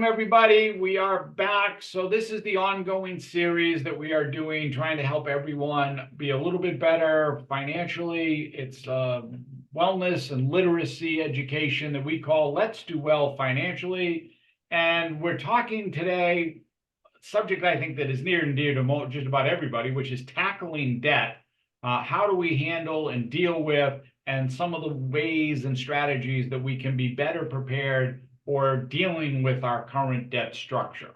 Everybody, we are back. So this is the ongoing series that we are doing, trying to help everyone be a little bit better financially. It's wellness and literacy education that we call Let's Do Well Financially. And we're talking today, a subject I think that is near and dear to just about everybody, which is tackling debt. How do we handle and deal with, and some of the ways and strategies that we can be better prepared or dealing with our current debt structure.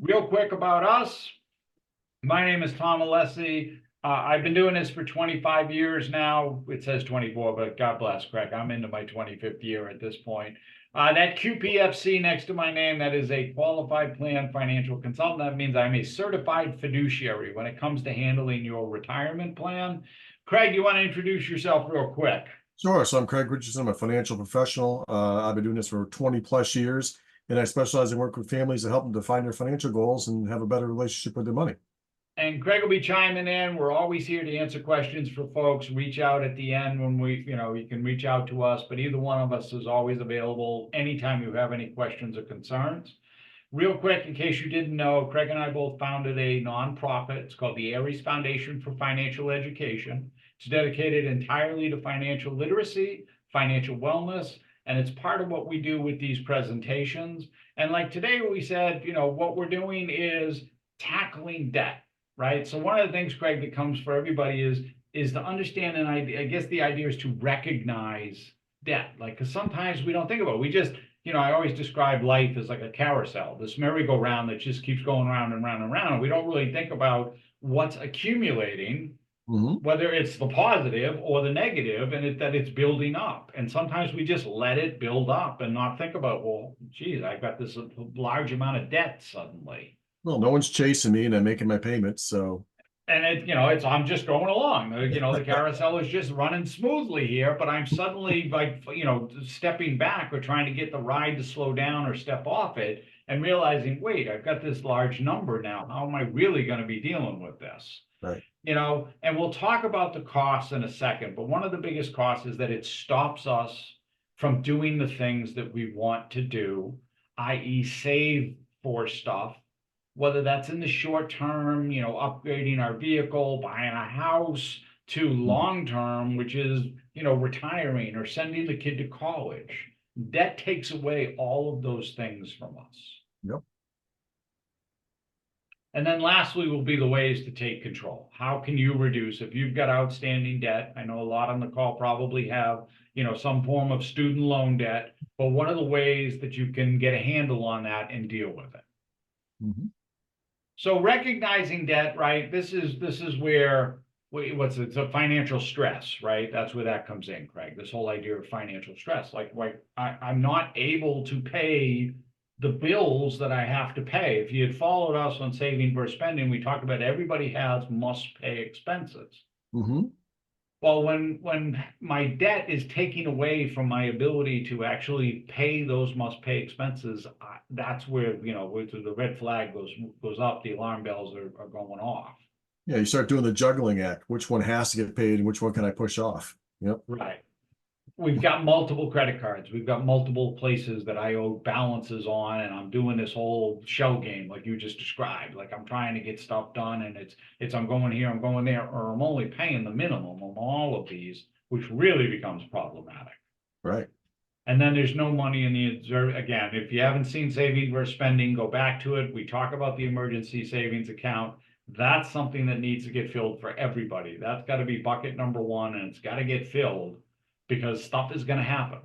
Real quick about us. My name is Tom Alessi. I've been doing this for 25 years now. It says 24, but God bless, Craig. I'm into my 25th year at this point. That QPFC next to my name, that is a qualified plan financial consultant. That means I'm a certified fiduciary when it comes to handling your retirement plan. Craig, you want to introduce yourself real quick? Sure. So I'm Craig Richardson. I'm a financial professional. I've been doing this for 20 plus years, and I specialize in work with families to help them define their financial goals and have a better relationship with their money. And Craig will be chiming in. We're always here to answer questions for folks. Reach out at the end when you can reach out to us, but either one of us is always available anytime you have any questions or concerns. Real quick, in case you didn't know, Craig and I both founded a nonprofit. It's called the Aries Foundation for Financial Education. It's dedicated entirely to financial literacy, financial wellness, and it's part of what we do with these presentations. And like today, we said, what we're doing is tackling debt, right? So one of the things, Craig, that comes for everybody is to understand, and I guess the idea is to recognize debt. Like, because sometimes we don't think about it. We just, I always describe life as like a carousel, this merry-go-round that just keeps going round and round and round. We don't really think about what's accumulating, whether it's the positive or the negative, and that it's building up. And sometimes we just let it build up and not think about, well, geez, I've got this large amount of debt suddenly. Well, no one's chasing me and I'm making my payments, so. And I'm just going along. The carousel is just running smoothly here, but I'm suddenly stepping back or trying to get the ride to slow down or step off it and realizing, wait, I've got this large number now. How am I really going to be dealing with this? Right. And we'll talk about the costs in a second, but one of the biggest costs is that it stops us from doing the things that we want to do, i.e. save for stuff, whether that's in the short term, upgrading our vehicle, buying a house, to long term, which is, retiring or sending the kid to college. Debt takes away all of those things from us. Yep. And then lastly will be the ways to take control. How can you reduce if you've got outstanding debt? I know a lot on the call probably have, some form of student loan debt, but what are the ways that you can get a handle on that and deal with it? So recognizing debt, right? This is where it's a financial stress, right? That's where that comes in, Craig. This whole idea of financial stress, like I'm not able to pay the bills that I have to pay. If you had followed us on Saving versus Spending, we talked about everybody has must-pay expenses. Well, when my debt is taking away from my ability to actually pay those must-pay expenses, that's where the red flag goes up. The alarm bells are going off. Yeah, you start doing the juggling act. Which one has to get paid and which one can I push off? Yep. Right. We've got multiple credit cards. We've got multiple places that I owe balances on, and I'm doing this whole shell game like you just described. Like I'm trying to get stuff done, and it's I'm going here, I'm going there, or I'm only paying the minimum on all of these, which really becomes problematic. Right. And then there's no money in again, if you haven't seen Saving versus Spending, go back to it. We talk about the emergency savings account. That's something that needs to get filled for everybody. That's got to be bucket number one, and it's got to get filled, because stuff is going to happen.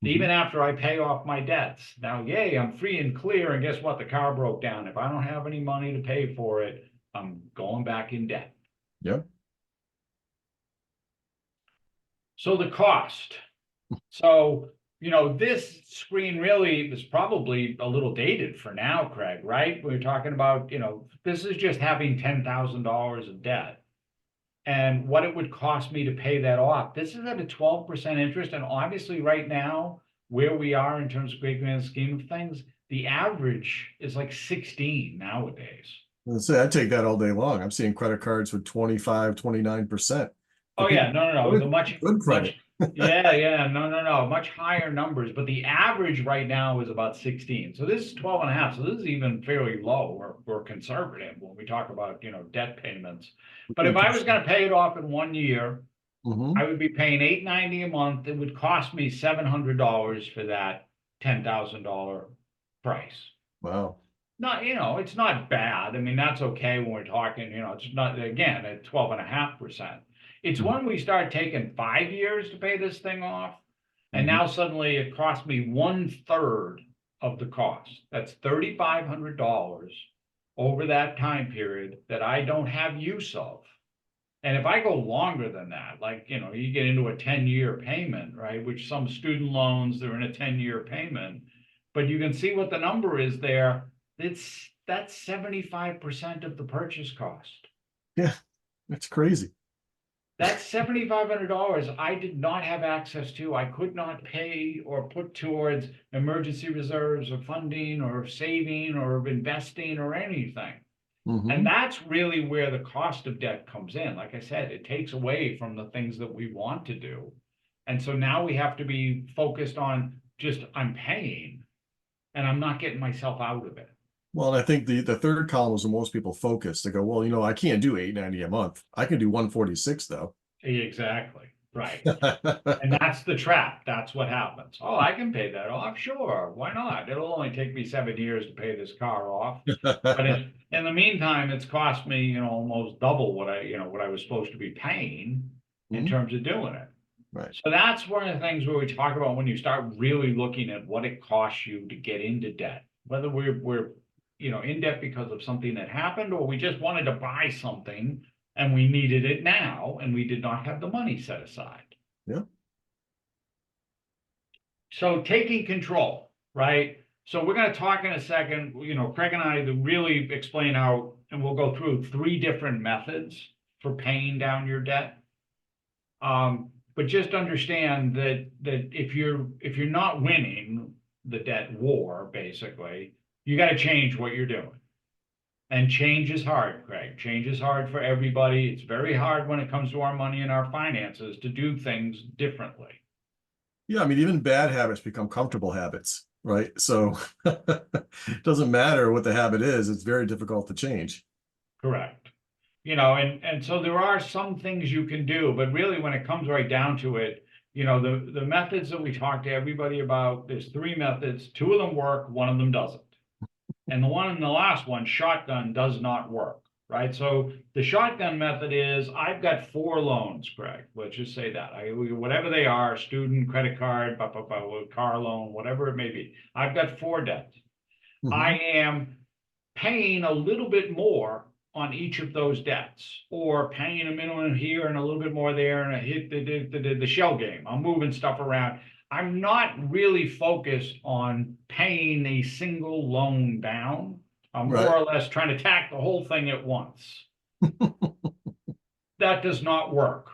Even after I pay off my debts. Now, yay, I'm free and clear, and guess what? The car broke down. If I don't have any money to pay for it, I'm going back in debt. Yep. So the cost. So, this screen really is probably a little dated for now, Craig, right? We're talking about, this is just having $10,000 of debt. And what it would cost me to pay that off. This is at a 12% interest. And obviously right now, where we are in terms of great grand scheme of things, the average is like 16 nowadays. I take that all day long. I'm seeing credit cards with 25, 29%. Oh yeah, no. The much Yeah, no, much higher numbers, but the average right now is about 16. So this is 12 and a half. So this is even fairly low or conservative when we talk about, debt payments. But if I was going to pay it off in 1 year, Hmm. I would be paying $890 a month. It would cost me $700 for that $10,000 price. Wow. Not, it's not bad. I mean, that's okay when we're talking, it's not, again, at 12.5%. It's Mhm. when we start taking 5 years to pay this thing off, and Mhm. now suddenly it costs me 1/3 of the cost. That's $3,500 over that time period that I don't have use of. And if I go longer than that, like, you get into a 10-year payment, right? Which some student loans, they're in a 10-year payment. But you can see what the number is there. That's 75% of the purchase cost. Yeah, that's crazy. That's $7,500 I did not have access to. I could not pay or put towards emergency reserves or funding or saving or investing or anything. And Hmm. that's really where the cost of debt comes in. Like I said, it takes away from the things that we want to do. And so now we have to be focused on just I'm paying and I'm not getting myself out of it. Well, and I think the third column is where most people focus. They go, well, I can't do 890 a month. I can do 146 though. Exactly. Right. And that's the trap. That's what happens. Oh, I can pay that off. Sure. Why not? It'll only take me 7 years to pay this car off. But in the meantime, it's cost me, almost double what I was supposed to be paying in Mhm. terms of doing it. Right. So that's one of the things where we talk about when you start really looking at what it costs you to get into debt, whether we're in debt because of something that happened or we just wanted to buy something and we needed it now and we did not have the money set aside. Yeah. So taking control, right? So we're going to talk in a second, Craig and I to really explain how, and we'll go through 3 different methods for paying down your debt. But just understand that if you're not winning the debt war, basically, you got to change what you're doing. And change is hard, Craig. Change is hard for everybody. It's very hard when it comes to our money and our finances to do things differently. Yeah. I mean, even bad habits become comfortable habits, right? So it doesn't matter what the habit is. It's very difficult to change. Correct. And so there are some things you can do, but really when it comes right down to it, the methods that we talk to everybody about, there's 3 methods. 2 of them work, one of them doesn't. And the one in the last one, shotgun, does not work, right? So the shotgun method is I've got 4 loans, Greg. Let's just say that. Whatever they are, student, credit card, car loan, whatever it may be. I've got 4 debts. I Hmm. am paying a little bit more on each of those debts, or paying a minimum here and a little bit more there, and I hit the shell game. I'm moving stuff around. I'm not really focused on paying a single loan down. I'm more Right. or less trying to tack the whole thing at once. That does not work,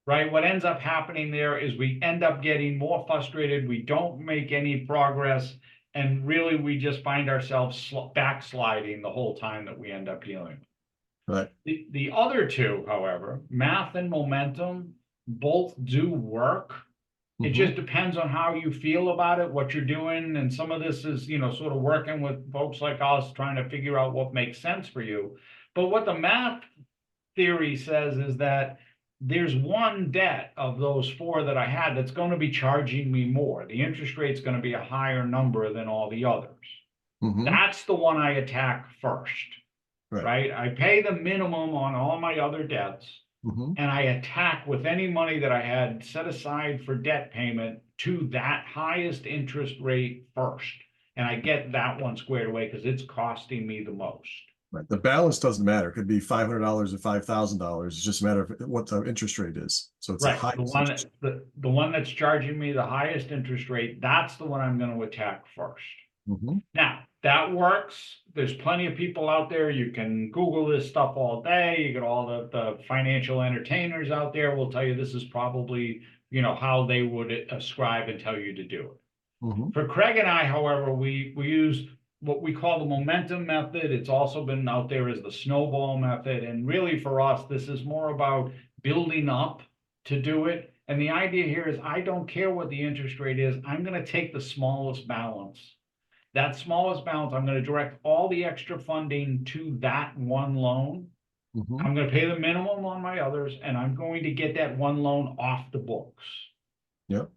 right? What ends up happening there is we end up getting more frustrated. We don't make any progress. And really, we just find ourselves backsliding the whole time that we end up dealing. Right. The other 2, however, math and momentum, both do work. It Hmm. just depends on how you feel about it, what you're doing. And some of this is, sort of working with folks like us, trying to figure out what makes sense for you. But what the math theory says is that there's one debt of those 4 that I had that's going to be charging me more. The interest rate's going to be a higher number than all the others. Hmm. That's the one I attack first, Right. right? I pay the minimum on all my other debts Hmm. and I attack with any money that I had set aside for debt payment to that highest interest rate first. And I get that one squared away because it's costing me the most. Right. The balance doesn't matter. It could be $500 or $5,000. It's just a matter of what the interest rate is. So it's the Right. highest interest. The one that's charging me the highest interest rate, that's the one I'm going to attack first. Hmm. Now, that works. There's plenty of people out there. You can Google this stuff all day. You get all the financial entertainers out there will tell you this is probably, how they would ascribe and tell you to do it. Hmm. For Craig and I, however, we use what we call the momentum method. It's also been out there as the snowball method. And really for us, this is more about building up to do it And the idea here is I don't care what the interest rate is. I'm going to take the smallest balance. That smallest balance, I'm going to direct all the extra funding to that one loan. Mhm. I'm going to pay the minimum on my others, and I'm going to get that one loan off the books. Yep.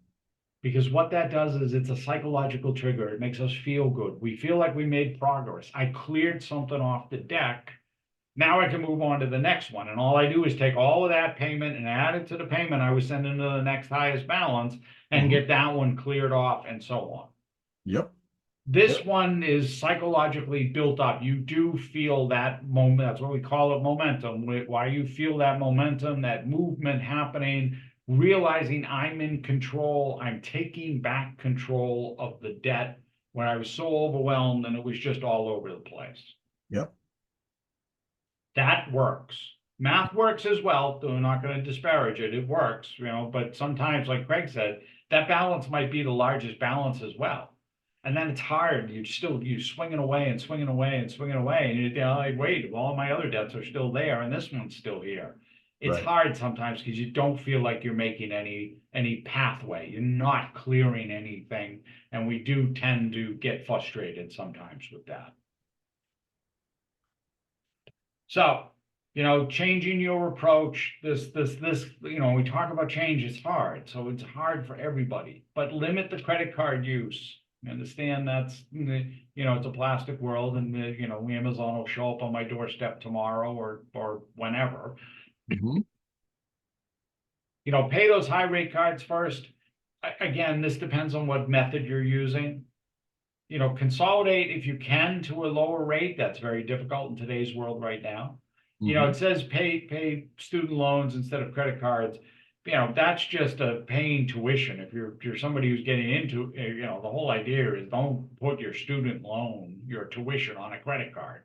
Because what that does is it's a psychological trigger. It makes us feel good. We feel like we made progress. I cleared something off the deck. Now I can move on to the next one. And all I do is take all of that payment and add it to the payment I was sending to the next highest balance and Mhm. get that one cleared off and so on. Yep. This Yep. one is psychologically built up. You do feel that moment. That's what we call it, momentum. Why you feel that momentum, that movement happening, realizing I'm in control. I'm taking back control of the debt when I was so overwhelmed and it was just all over the place. Yep. That works. Math works as well. We're not going to disparage it. It works, but sometimes, like Craig said, that balance might be the largest balance as well. And then it's hard. You're swinging away and swinging away and swinging away. And you're like, wait, all my other debts are still there and this one's still here. It's Right. hard sometimes because you don't feel like you're making any pathway. You're not clearing anything. And we do tend to get frustrated sometimes with that. So, changing your approach, we talk about change, it's hard. So it's hard for everybody, but limit the credit card use. Understand that's, it's a plastic world and, Amazon will show up on my doorstep tomorrow or whenever. Mhm. Pay those high rate cards first. Again, this depends on what method you're using. Consolidate if you can to a lower rate. That's very difficult in today's world right now. Mhm. It says pay student loans instead of credit cards. That's just a paying tuition. If you're somebody who's getting into, the whole idea is don't put your student loan, your tuition on a credit card.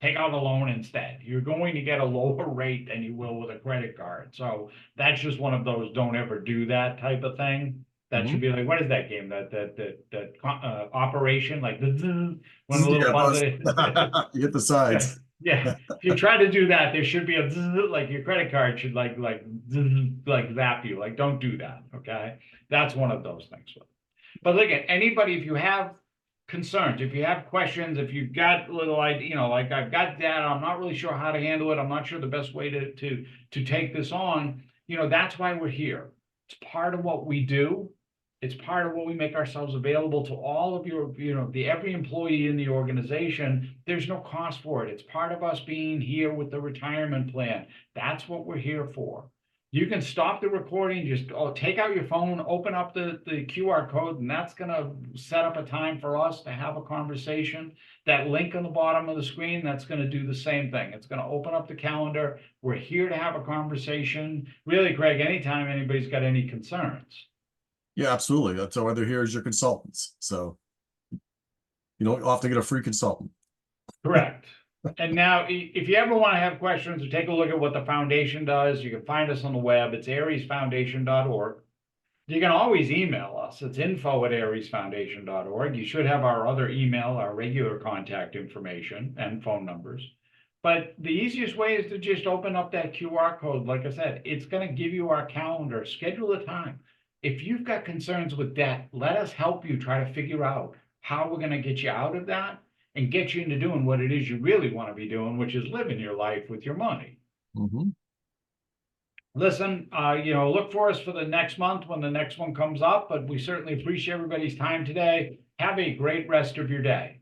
Take out a loan instead. You're going to get a lower rate than you will with a credit card. So that's just one of those don't ever do that type of thing. That should Mhm. be like, what is that game? That Operation, like when the little Yeah, buzzer. you hit the sides. Yeah, if you try to do that, there should be a like your credit card should like zap you. Like, don't do that. Okay, that's one of those things. But look at anybody, if you have concerns, if you have questions, if you've got little idea, like I've got data, I'm not really sure how to handle it. I'm not sure the best way to take this on. That's why we're here. It's part of what we do. It's part of what we make ourselves available to all of your, every employee in the organization. There's no cost for it. It's part of us being here with the retirement plan. That's what we're here for. You can stop the recording, just take out your phone, open up the QR code, and that's going to set up a time for us to have a conversation. That link on the bottom of the screen, that's going to do the same thing. It's going to open up the calendar. We're here to have a conversation. Really, Craig, anytime anybody's got any concerns. Yeah, absolutely. That's why they're here as your consultants. So you don't often get a free consultant. Correct. And now, if you ever want to have questions or take a look at what the foundation does, you can find us on the web. It's aresfoundation.org. You can always email us. It's info@aresfoundation.org. You should have our other email, our regular contact information and phone numbers. But the easiest way is to just open up that QR code. Like I said, it's going to give you our calendar. Schedule a time. If you've got concerns with debt, let us help you try to figure out how we're going to get you out of that and get you into doing what it is you really want to be doing, which is living your life with your money. Mhm. Listen, look for us for the next month when the next one comes up, but we certainly appreciate everybody's time today. Have a great rest of your day.